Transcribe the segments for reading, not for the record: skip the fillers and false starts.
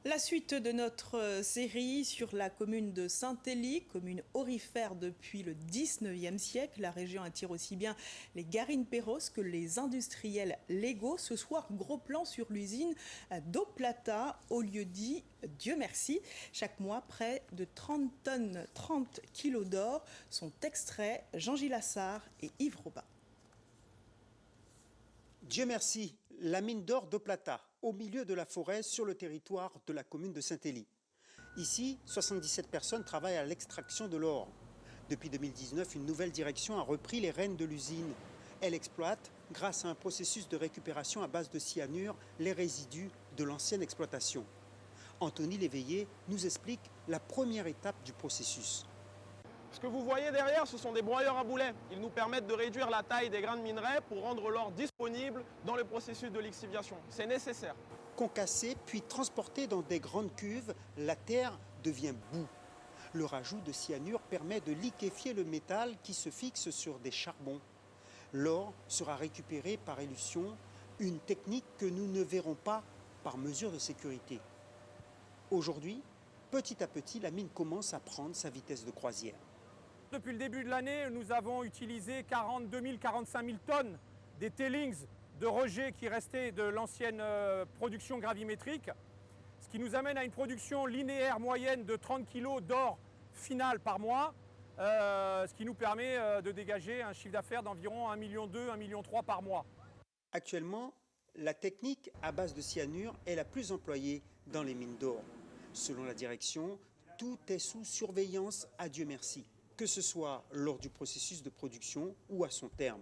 La suite de notre série sur la commune de Saint-Élie, commune aurifère depuis le 19e siècle. La région attire aussi bien les Garines-Perros que les industriels légaux. Ce soir, gros plan sur l'usine d'Eau Plata au lieu-dit Dieu merci. Chaque mois, près de 30 tonnes, 30 kilos d'or sont extraits. Jean-Gilles Assard et Yves Robin. Dieu merci, la mine d'or d'Eau Plata, au milieu de la forêt sur le territoire de la commune de Saint-Élie. Ici, 77 personnes travaillent à l'extraction de l'or. Depuis 2019, une nouvelle direction a repris les rênes de l'usine. Elle exploite, grâce à un processus de récupération à base de cyanure, les résidus de l'ancienne exploitation. Anthony Léveillé nous explique la première étape du processus. Ce que vous voyez derrière, ce sont des broyeurs à boulets. Ils nous permettent de réduire la taille des grains de minerai pour rendre l'or disponible dans le processus de lixiviation. C'est nécessaire. Concassée puis transportée dans des grandes cuves, la terre devient boue. Le rajout de cyanure permet de liquéfier le métal qui se fixe sur des charbons. L'or sera récupéré par élution, une technique que nous ne verrons pas par mesure de sécurité. Aujourd'hui, petit à petit, la mine commence à prendre sa vitesse de croisière. Depuis le début de l'année, nous avons utilisé 42 000, 45 000 tonnes des tailings de rejets qui restaient de l'ancienne production gravimétrique, ce qui nous amène à une production linéaire moyenne de 30 kg d'or final par mois, ce qui nous permet de dégager un chiffre d'affaires d'environ 1,2 million, 1,3 million par mois. Actuellement, la technique à base de cyanure est la plus employée dans les mines d'or. Selon la direction, tout est sous surveillance à Dieu merci, que ce soit lors du processus de production ou à son terme.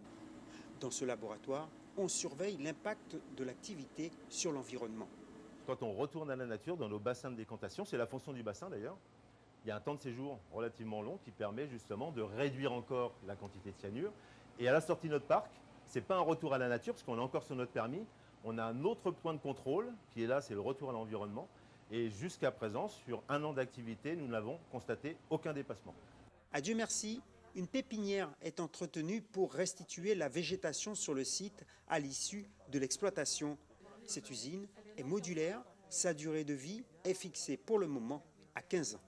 Dans ce laboratoire, on surveille l'impact de l'activité sur l'environnement. Quand on retourne à la nature, dans nos bassins de décantation, c'est la fonction du bassin d'ailleurs, il y a un temps de séjour relativement long qui permet justement de réduire encore la quantité de cyanure. Et à la sortie de notre parc, ce n'est pas un retour à la nature, parce qu'on est encore sur notre permis, on a un autre point de contrôle qui est là, c'est le retour à l'environnement. Et jusqu'à présent, sur un an d'activité, nous n'avons constaté aucun dépassement. À Dieu merci, une pépinière est entretenue pour restituer la végétation sur le site à l'issue de l'exploitation. Cette usine est modulaire, sa durée de vie est fixée pour le moment à 15 ans.